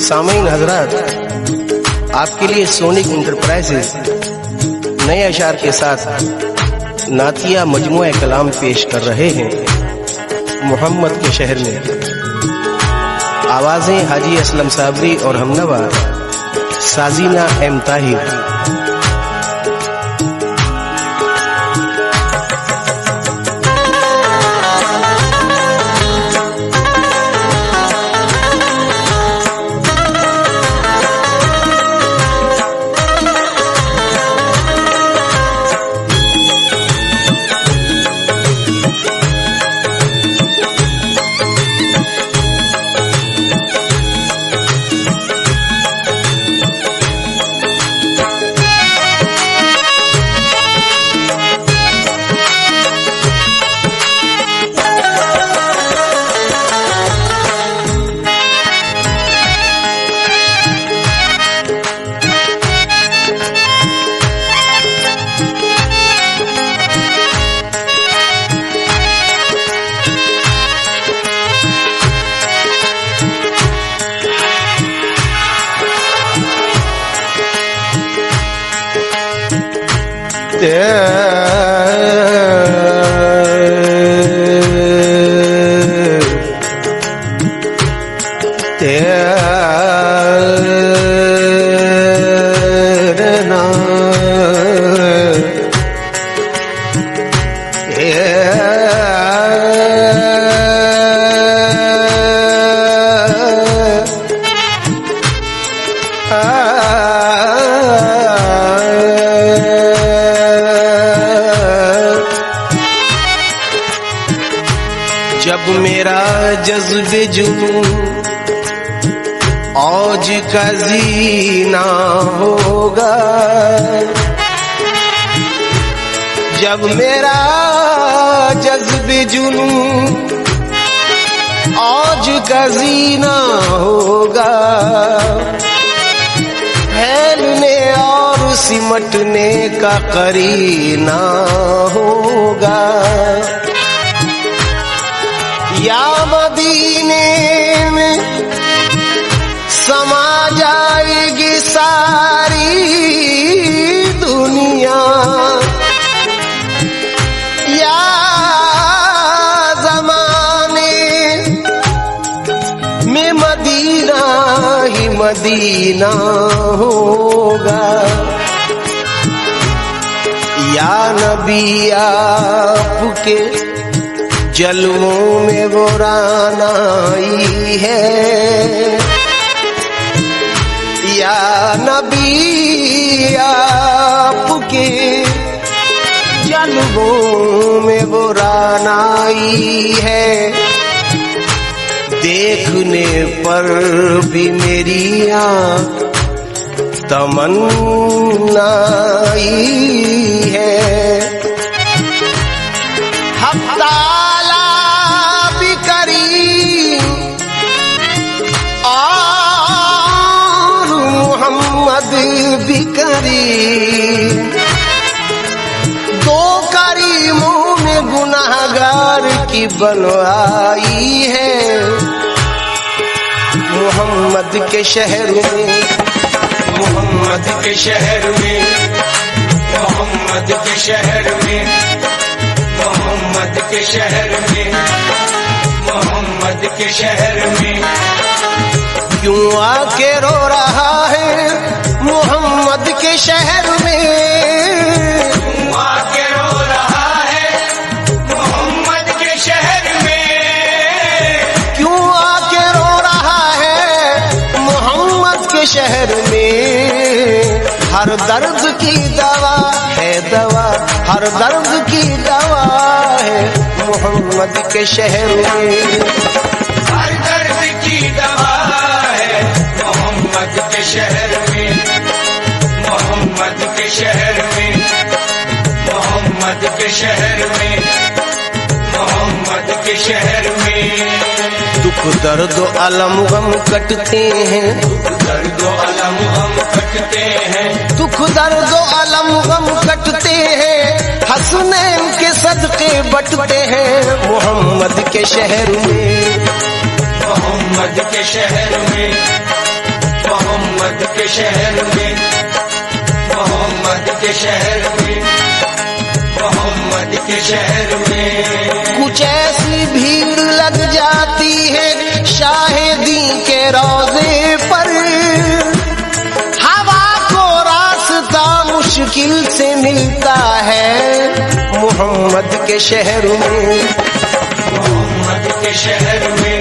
सामीन हजरात, आपके लिए सोनिक इंटरप्राइजेज नए अशार के साथ नातिया मजमुआ कलाम पेश कर रहे हैं। मोहम्मद के शहर में आवाजें हाजी असलम साबरी और हमनवा साजीना एम ताहिर। जब मेरा जज्बे जुनून औज का जीना होगा, जब मेरा जज्बे जुनून औज का जीना होगा, फैलने और सिमटने का करीना होगा। या मदीने में समा जाएगी सारी दुनिया, या ज़माने में मदीना ही मदीना होगा। या नबी आपके जलवों में वो रानाई है, या नबी आपके जलवों में वो रानाई है। देखने पर भी मेरी आँख तमन्नाई है। भी करीम, दो करीमों में गुनाहगार की बनवाई है। मोहम्मद के शहर में, मोहम्मद के शहर में, मोहम्मद के शहर में, मोहम्मद के शहर में, मोहम्मद के शहर में क्यों आके रो रहा है मोहम्मद के शहर में, क्यों आके रो रहा है मोहम्मद के शहर में, क्यों आके रो रहा है मोहम्मद के शहर में। हर दर्द की दवा है दवा, हर दर्द की दवा है मोहम्मद के शहर में। हर दर्द की दवा है मोहम्मद के शहर में, मोहम्मद के शहर में, मोहम्मद के शहर में, मोहम्मद के शहर में। दुख दर्द अलम गम कटते हैं, दुख दर्द अलम गम कटते हैं, दुख दर्द अलम गम कटते हैं। हसनैन के सदके बटते हैं मोहम्मद के शहर में, मोहम्मद के शहर में, मोहम्मद के शहर में, मोहम्मद के शहर में, मोहम्मद के शहर में। कुछ ऐसी भीड़ लग जाती है शाहिदी के रोजे पर, हवा को रास्ता मुश्किल से मिलता है मोहम्मद के शहर में, मोहम्मद के शहर में,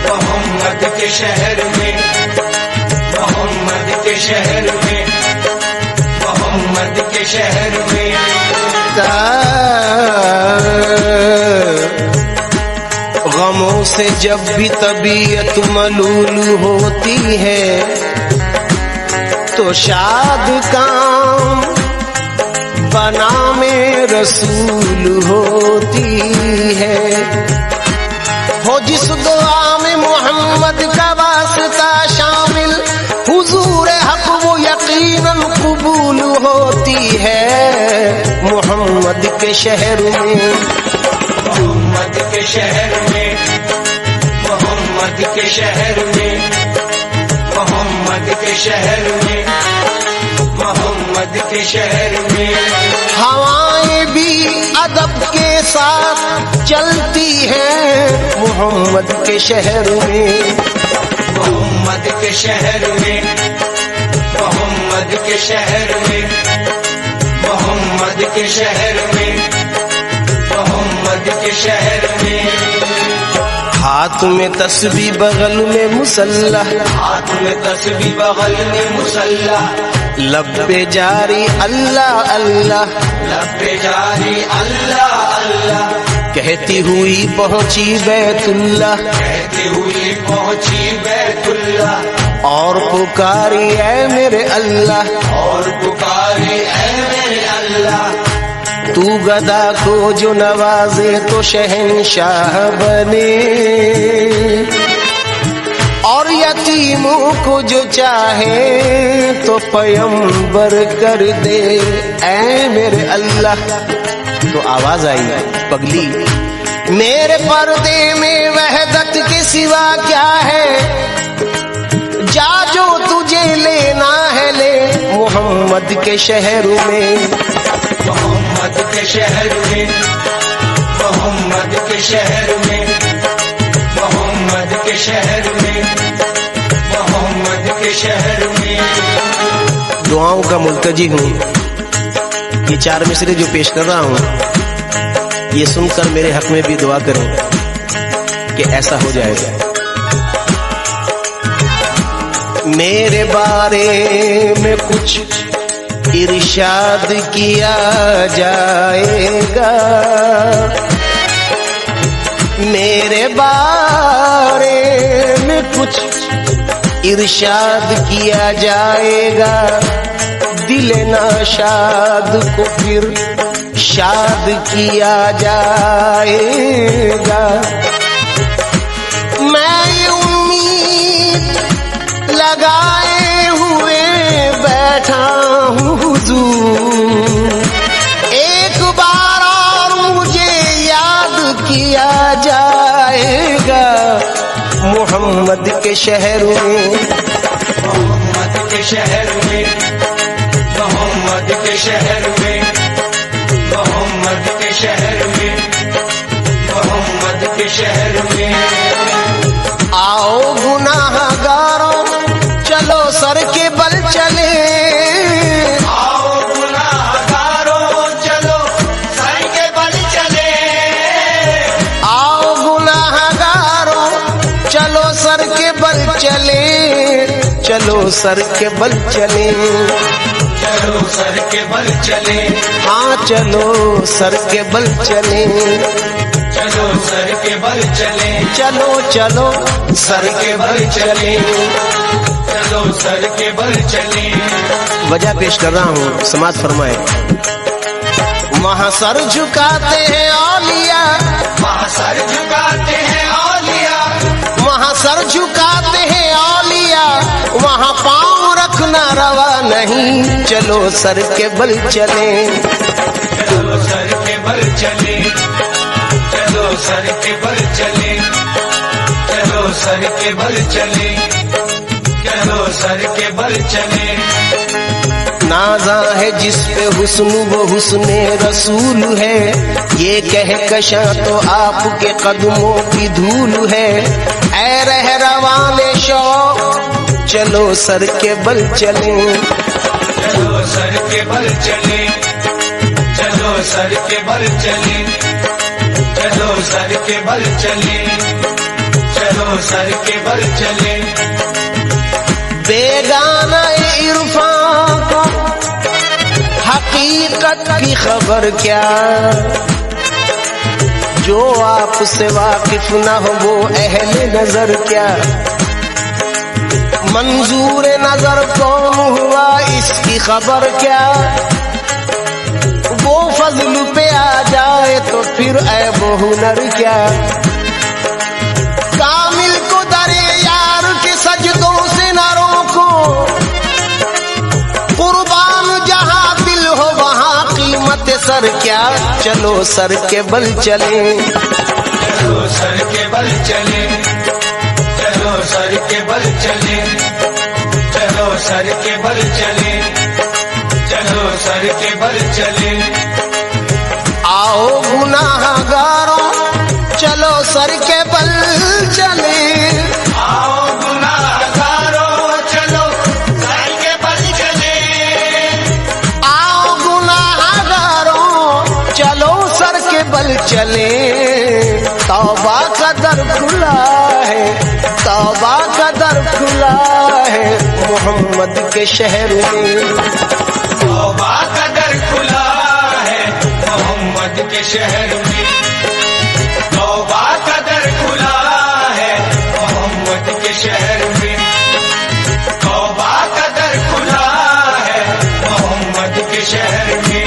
मोहम्मद के शहर में, मोहम्मद के शहर में, मोहम्मद के शहर में। गमों से जब भी तबीयत मलूल होती है तो शाद काम बना में रसूल होती है। हो जिस दुआ में मोहम्मद का वास्ता शामिल, हुजूर हक वो यकीनन कबूल होती है मोहम्मद के शहर में, मोहम्मद के शहर में, मोहम्मद के शहर में, मोहम्मद के शहर में, मोहम्मद के शहर में। हवाएं भी अदब के साथ चलती हैं मोहम्मद के शहर में, मोहम्मद के शहर में, मोहम्मद के शहर में, मोहम्मद के शहर में, मोहम्मद के शहर में। हाथ में तस्बीह बगल में मुसल्ला, हाथ में तस्बीह बगल में मुसल्ला, लब पे जारी अल्लाह अल्लाह, लब पे जारी अल्लाह अल्लाह, कहती हुई पहुंची बैतुल्लाह, कहती हुई पहुंची बैतुल्लाह, और पुकारी ऐ मेरे अल्लाह, और पुकारी ऐ मेरे अल्लाह। तू गदा को जो नवाजे तो शहंशाह बने, और यतीमों को जो चाहे तो पैगंबर कर दे ऐ मेरे अल्लाह। तो आवाज आई पगली मेरे पर्दे में वहदत के सिवा क्या है, जा जो तुझे लेना है ले मोहम्मद के शहर में, मोहम्मद के शहर में, मोहम्मद के शहर में, मोहम्मद के शहर में, मोहम्मद के शहर में। दुआओं का मुल्तजी हूँ, ये 4 मिसरे जो पेश कर रहा हूँ ये सुनकर मेरे हक में भी दुआ करें कि ऐसा हो जाएगा। मेरे बारे में कुछ इरशाद किया जाएगा, मेरे बारे में कुछ इरशाद किया जाएगा, दिल नाशाद को फिर शाद किया जाएगा। मैं ये उम्मीद लगाए हुए बैठा हूँ हुजूर, एक बार और मुझे याद किया जाएगा मोहम्मद के शहर में, मोहम्मद के शहर में, मोहम्मद के शहर में, मोहम्मद के शहर में, मोहम्मद के शहर में। आओ गुनाहगारों चलो सर के बल चले, आओ गुनाहगारों चलो सर के बल चले, आओ गुनाहगारों चलो सर के बल चले, चलो सर के बल चले, चलो सर के बल चले, हाँ चलो सर के बल चले, चलो सर के बल चले, चलो चलो सर के बल चले। चलो सर के बल चले। वजह पेश कर रहा हूँ, समाज फरमाए। वहाँ सर झुकाते हैं औलिया, वहाँ सर झुकाते हैं औलिया, वहाँ सर झुकाते हैं औलिया, वहाँ पाँव रखना रवा नहीं, चलो सर के बल चले, चलो सर के बल चले, चलो सर के बल चले, चलो सर के बल चले, चलो चलो सर के बल चले। नाजा है जिस पे हुस्न वो हुस्ने रसूल है, ये कह कशा तो आपके कदमों की धूल है। ऐ रह रवाने शौक चलो सर के बल चले। चलो सर के बल चले, चलो सर के बल चले, चलो सर के बल चले, चलो सर के बल चले। बेगाना इरफान को हकीकत की खबर क्या, जो आपसे वाकिफ न हो वो अहले नजर क्या। मंजूर नजर कौन हुआ इसकी खबर क्या, वो फजल पे आ जाए तो फिर ऐब हुनर क्या। कामिल को दरे यार के सजदों से न रोको, कुर्बान जहां दिल हो वहां कीमत सर क्या। चलो सर के बल चले, चलो सर के बल चले, चलो सर के बल चले, चलो सर के बल चले, चलो सर के बल चले। आओ गुनाहगारों चलो सर के बल चले। आओ गुनाहगारों चलो सर के बल चले। आओ गुनाहगारों चलो सर के बल चले। तौबा का दर खुला है, तौबा का दर खुला है मोहम्मद के शहर में। तौबा का दर खुला है मोहम्मद के शहर में। तौबा का दर खुला है मोहम्मद के शहर में। तौबा का दर खुला है मोहम्मद के शहर में।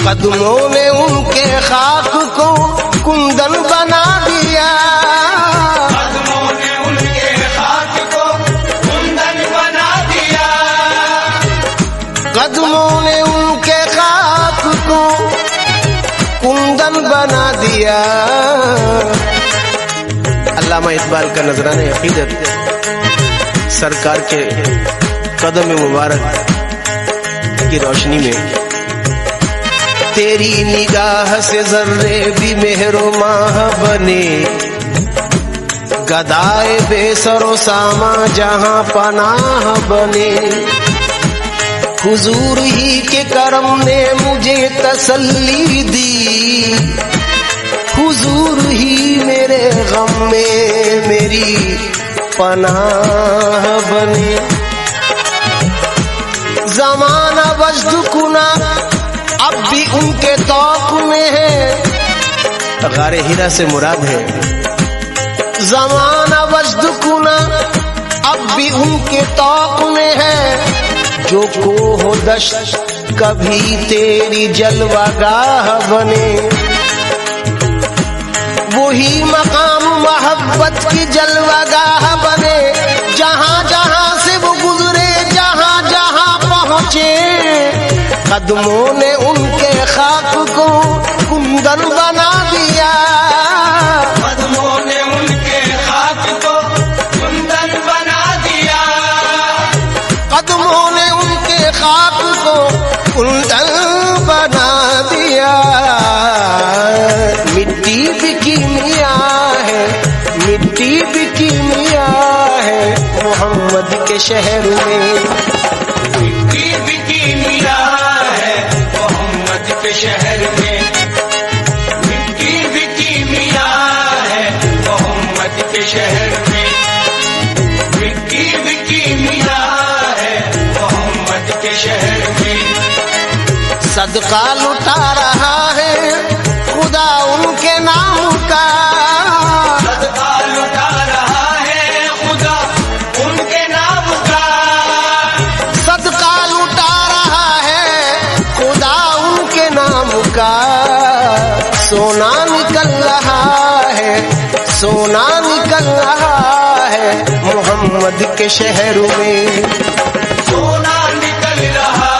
कदमों ने उनके खाक को कुंदन बना दिया। कदमों ने उनके खाक को कुंदन बना दिया। कदमों ने उनके खाक को कुंदन बना दिया। अल्लामा इकबाल का नजराना अकीदत सरकार के कदम मुबारक की रोशनी में तेरी निगाह से जर्रे भी मेहरो माह बने, गदाए बेसरो सामा जहां पनाह बने। हुजूर ही के करम ने मुझे तसल्ली दी, हुजूर ही मेरे गम में मेरी पनाह बने। जमाना वजद कुना अब भी उनके तौक में है। गारे हीरा से मुराद है ज़माना वजद कुना अब भी उनके तौक में है। जो कोह दश्त कभी तेरी जलवागाह बने, वही मकाम मोहब्बत की जलवागाह बने। जहां जहां से वो गुजरे जहां जहां पहुंचे, कदमों ने उनके खाक को कुंदन बना दिया। कदमों ने उनके खाक को कुंदन बना दिया। कदमों ने उनके खाक को कुंदन बना दिया। मिट्टी भी कीमिया है, मिट्टी भी कीमिया है मोहम्मद के शहर में। मिट्टी भी कीमिया है मोहम्मद के शहर में। मिट्टी भी कीमिया है मोहम्मद के शहर में। मिट्टी भी कीमिया है मोहम्मद के शहर में। सदका लुटा रहा है खुदा रहा है मोहम्मद के शहर में। सोना निकल रहा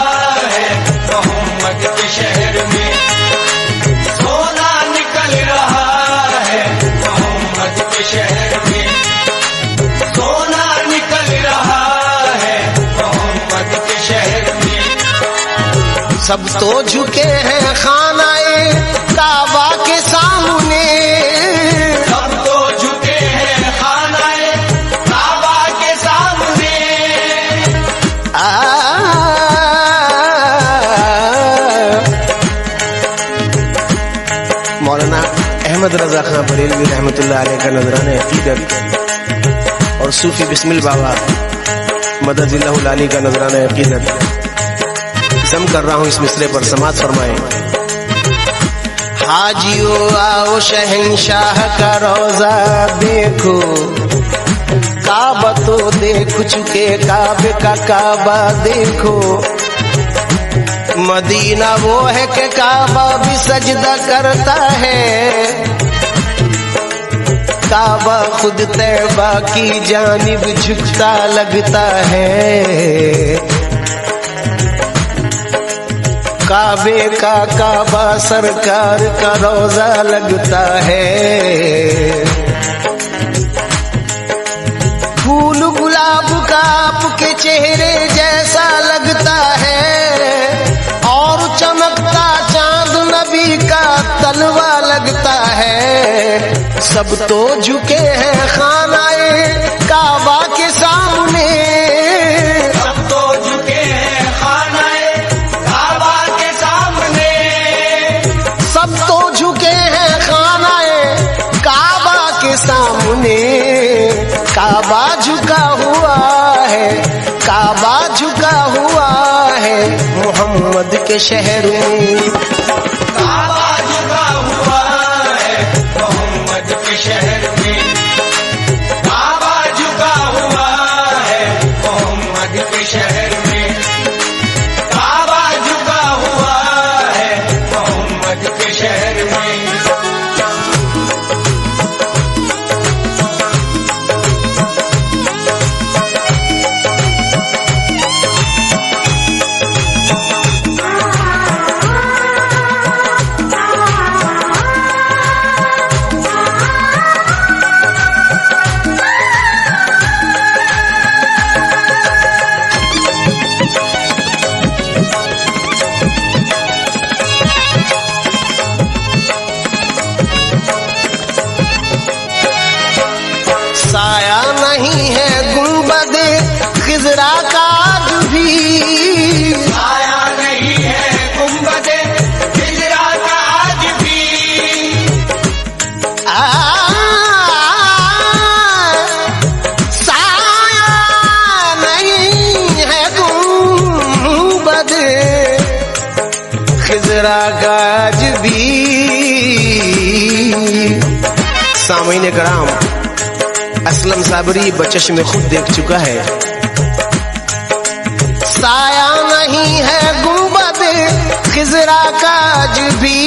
है मोहम्मद के शहर में, सोना निकल रहा है मोहम्मद के शहर में, सोना निकल रहा है मोहम्मद के शहर में। सब तो झुके हैं खानाए काबा के सामने, सब तो झुके हैं खानाए काबा के सामने। मौलाना अहमद रजा खां बरेलवी रहमतुल्लाह अलैह का नजराने अकीदत और सूफी बिस्मिल बाबा मददिल्लाहुल आली का नजराने अकीदत जम कर रहा हूं इस मिसरे पर, समाज फरमाए। हाजियो आओ शहंशाह का रोजा देखो, काबा तो देख चुके काबे का काबा देखो। मदीना वो है कि काबा भी सजदा करता है, काबा खुद तैबा की जानिब झुकता लगता है। काबे का काबा सरकार का रोजा लगता है। फूल गुलाब का आपके चेहरे जैसा लगता है, और चमकता चांद नबी का तलवा लगता है। सब तो झुके हैं खानाए काबा के सामने, सब तो झुके हैं खानाए काबा के सामने, सब तो झुके हैं खानाए काबा के सामने। काबा झुका हुआ है, काबा झुका हुआ है मोहम्मद के शहर में। काबा झुका हुआ है मोहम्मद के शहर में, काबा झुका हुआ है मोहम्मद के शहर में, काबा झुका हुआ है मोहम्मद के शहर में। साया नहीं है गुंबदे खिजरा का आज भी, आया नहीं है गुंबदे हिजरा का आज भी। साया नहीं है गुंबदे खिजरा का आज भी। सामईन कराम, असलम साबरी बचश में खुद देख चुका है। साया नहीं है गुंबद खिजरा का आज भी,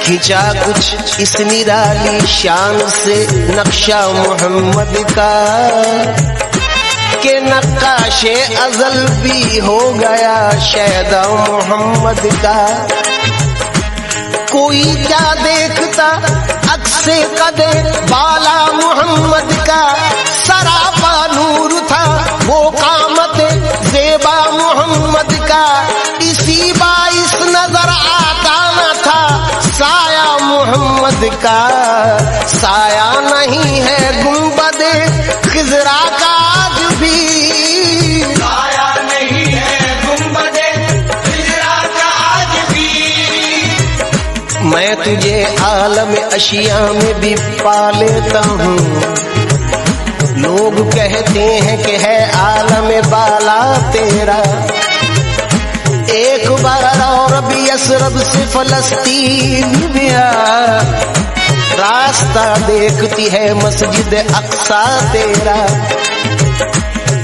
खिंचा कुछ इस निराली शान से नक्शा मोहम्मद का, के नक्काशे अजल भी हो गया शैदा मोहम्मद का। कोई क्या देखता अक्से कदे बाला मोहम्मद का, सरापा नूर था वो कामत ज़ेबा मोहम्मद का। इसी बाइस नजर आता न था साया मोहम्मद का। साया नहीं है गुंबद खिजरा का आज भी, साया नहीं है गुंबद हिजरा का आज भी। मैं तुझे आलम अशिया में भी पा लेता हूँ, लोग कहते हैं कि है आलम बाला तेरा। एक बार और भी यसरब से फलस्तीन में आ, रास्ता देखती है मस्जिद अक्सा तेरा।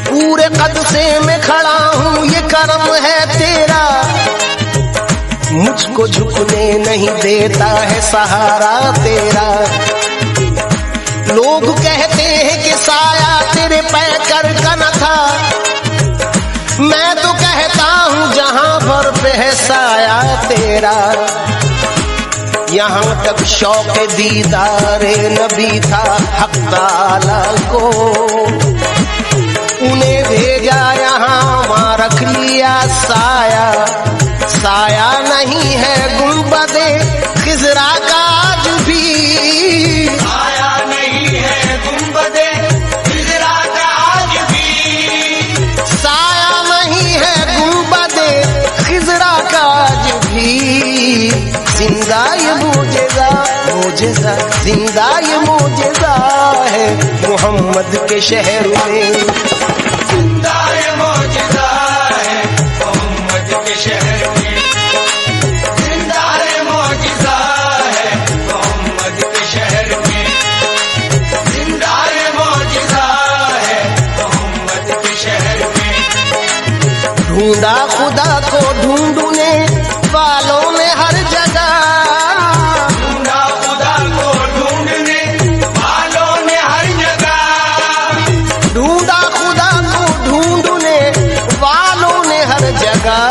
पूरे कद से मैं खड़ा हूँ ये करम है तेरा, मुझको झुकने नहीं देता है सहारा तेरा। लोग कहते हैं कि साया तेरे पैकर का न था, मैं तो कहता हूँ जहां पर पे है साया तेरा। यहाँ तक शौक दीदारे नबी था हक ताला को, उन्हें भेजा यहाँ वहाँ रख लिया साया। साया नहीं है गुंबदे खिजरा का आज भी, साया नहीं है गुंबदे खिजरा का आज भी, साया नहीं है गुंबदे खिजरा का आज भी। जिंदा ये मोजेज़ा मोजेज़ा, जिंदा ये मोजेज़ा है मोहम्मद के शहर में। जिंदा ये मौजूदा है मोहम्मद के शहर में, जिंदा ये मौजूदा है मोहम्मद के शहर में, जिंदा ये मौजूदा है मोहम्मद के शहर में। ढूंढा खुदा को ढूंढने वालों ने हर जगह, ढूंढा खुदा को ढूंढने वालों ने हर जगह, ढूंढा खुदा को ढूंढने वालों ने हर जगह।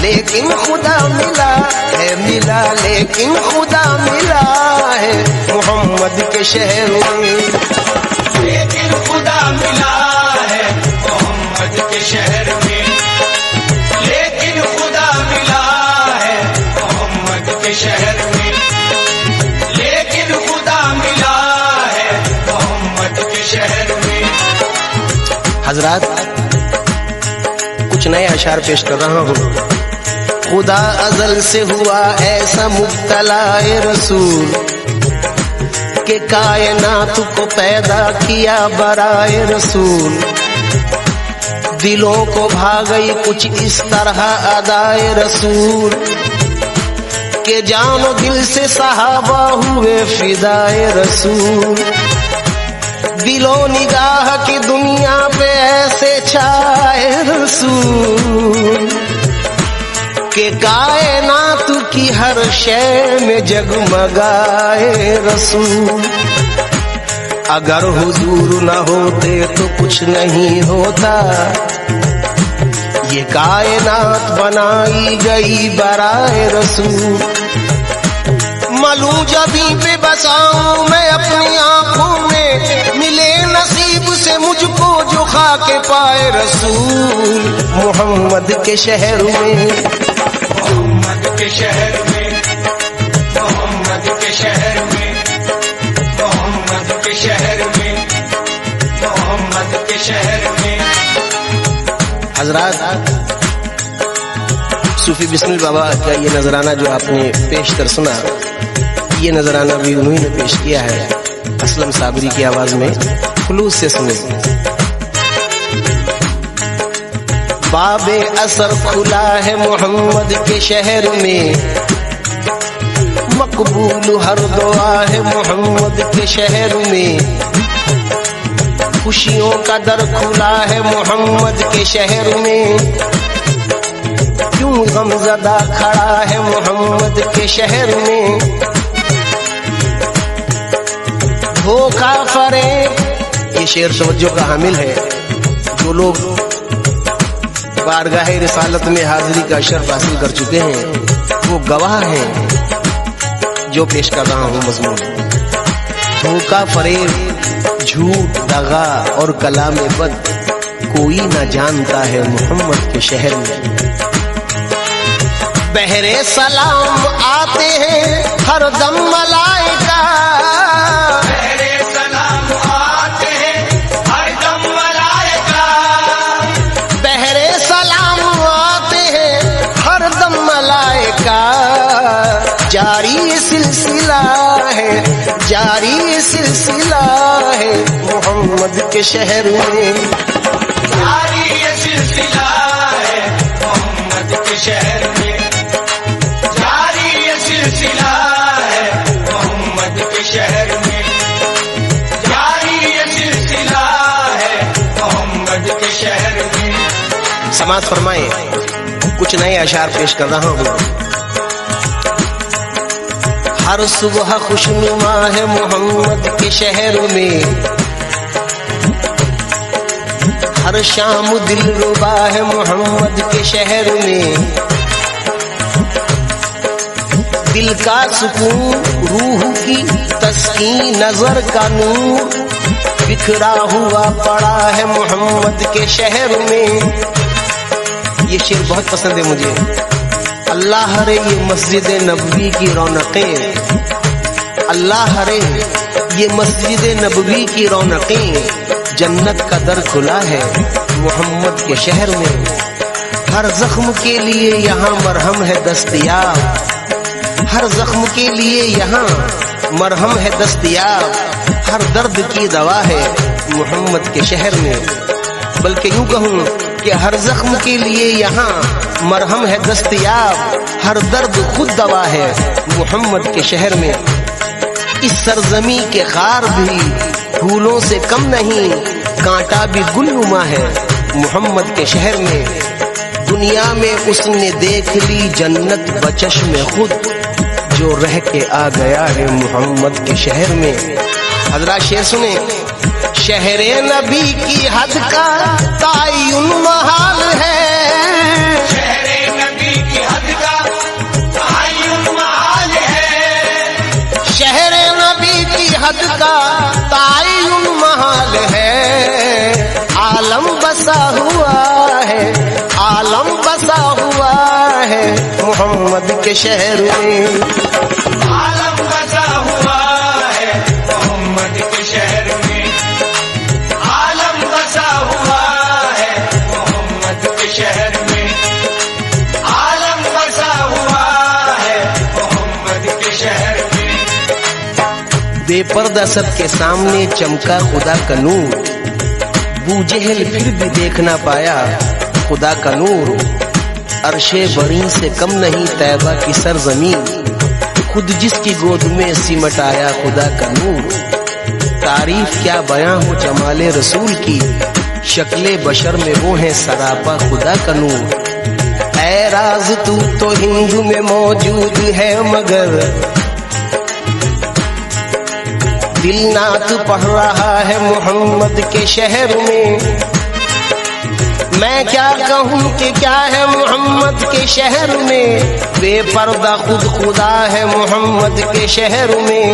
लेकिन खुदा मिला है मिला, लेकिन खुदा मिला है मोहम्मद के शहर में। लेकिन खुदा मिला है मोहम्मद के शहर में, लेकिन खुदा मिला है मोहम्मद के शहर में, लेकिन खुदा मिला है मोहम्मद के शहर में। हजरात, कुछ नए अशार पेश कर रहा हूँ। खुदा अज़ल से हुआ ऐसा मुब्तला ए रसूल के कायनात को पैदा किया बराए रसूल। दिलों को भा गई कुछ इस तरह अदाए रसूल के जानो दिल से सहाबा हुए फिदाए रसूल। दिलो निगाह की दुनिया पे ऐसे छाए रसूल के कायनात की हर शय में जगमगाए रसूल। अगर हुजूर न होते तो कुछ नहीं होता, ये कायनात बनाई गई बराए रसूल। मलूं जबी पे बसाऊं मैं अपनी आंखों में, मिले नसीब से मुझको जो खाके पाए रसूल मोहम्मद के शहर में। मोहम्मद के शहर में, मोहम्मद के शहर में, मोहम्मद के शहर में, मोहम्मद के शहर में। हजरात, सूफी बिस्मिल बाबा का ये नजराना जो आपने पेश कर सुना, ये नजराना भी उन्हीं ने पेश किया है असलम साबरी की आवाज में। खुलूस से सुने। बाबे असर खुला है मोहम्मद के शहर में, मकबूल हर दुआ है मोहम्मद के शहर में। खुशियों का दर खुला है मोहम्मद के शहर में, क्यों गमज़दा खड़ा है मोहम्मद के शहर में। धोखा फरेब, ये शेर तवज्जो का हामिल है। जो लोग बारगाह रिसालत में हाजिरी का शर्फ हासिल कर चुके हैं वो गवाह हैं जो पेश कर रहा हूँ मजमून। धोखा फरेब, झूठ, दगा और कलाम बद कोई न जानता है मोहम्मद के शहर में। बहरे सलाम आते हैं हर दम मलाइका, बहरे सलाम आते हैं हर दम मलाइका, बहरे सलाम आते हैं हर दम मलाइका। जारी ये सिलसिला है, जारी ये सिलसिला है मोहम्मद के शहर में। जारी ये सिलसिला है मोहम्मद के शहर में, जारी ये सिलसिला है मोहम्मद के शहर में, जारी ये सिलसिला है मोहम्मद के शहर में। समाज फरमाए, कुछ नए अशार पेश कर रहा हूँ। ہر صبح خوشنما ہے محمد کے شہر میں، ہر شام دل ربا ہے محمد کے شہر میں، دل کا سکون روح کی تسکین نظر کا نور بکھرا ہوا پڑا ہے محمد کے شہر میں۔ یہ شعر بہت پسند ہے مجھے۔ اللہ رے یہ مسجد نبوی کی رونقیں، اللہ رے یہ مسجد نبوی کی رونقیں، جنت کا در کھلا ہے محمد کے شہر میں۔ ہر زخم کے لیے یہاں مرہم ہے دستیاب، ہر زخم کے لیے یہاں مرہم ہے دستیاب، ہر درد کی دوا ہے محمد کے شہر میں۔ بلکہ یوں کہوں کہ ہر زخم کے لیے یہاں مرہم ہے دستیاب، ہر درد خود دوا ہے محمد کے شہر میں۔ اس سرزمین کے خار بھی پھولوں سے کم نہیں، کانٹا بھی گل نما ہے محمد کے شہر میں۔ دنیا میں اس نے دیکھ لی جنت بچشم میں خود، جو رہ کے آ گیا ہے محمد کے شہر میں۔ حضرات شعر سنیں۔ شہر نبی کی حد کا تعین محال ہے، شہر نبی کی حد کا تعین محال ہے، شہر نبی کی حد کا تعین محال ہے، عالم بسا ہوا ہے، عالم بسا ہوا ہے محمد کے شہر میں۔ عالم بسا ہوا ہے محمد کے شہر میں، عالم بسا ہوا ہے محمد کے شہر میں، عالم بسا ہوا ہے محمد کے شہر میں۔ بے پردہ سب کے سامنے چمکا خدا کا نور، بو جہل پھر بھی دیکھ نہ پایا خدا کا نور۔ عرش بری سے کم نہیں طیبہ کی سرزمین، خود جس کی گود میں سمٹ آیا خدا کا نور۔ تعریف کیا بیاں ہو جمال رسول کی، شکل بشر میں وہ ہے سراپا خدا کا نور۔ اے راز تو ہند میں موجود ہے مگر دل نعت پڑھ رہا ہے محمد کے شہر میں۔ میں کیا کہوں کہ کیا ہے محمد کے شہر میں، بے پردہ خود خدا ہے محمد کے شہر میں۔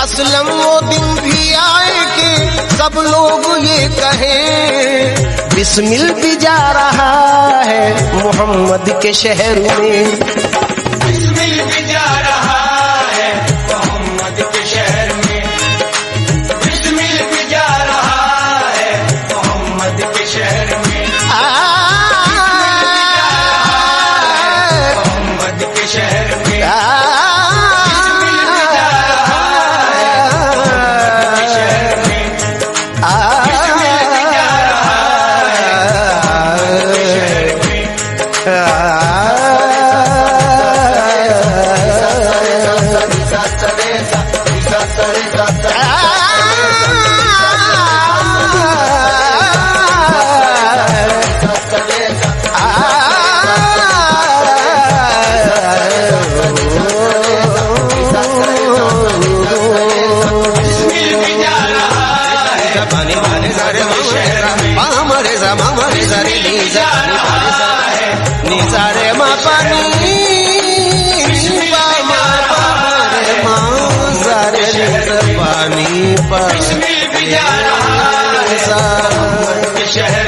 اسلم وہ دن بھی آئے کہ سب لوگ یہ کہیں بسمل بھی جا رہا ہے محمد کے شہر میں۔ بسمل بھی جا رہا ہے محمد کے شہر میں، بسمل بھی جا رہا ہے محمد کے شہر میں، محمد کے شہر میں، بسمل بھی جا رہا ہے محمد کے شہر میں، بسمل بھی جا رہا ہے محمد کے شہر میں۔ پانی پر بسمل بھی جا رہا ہے محمد کے شہر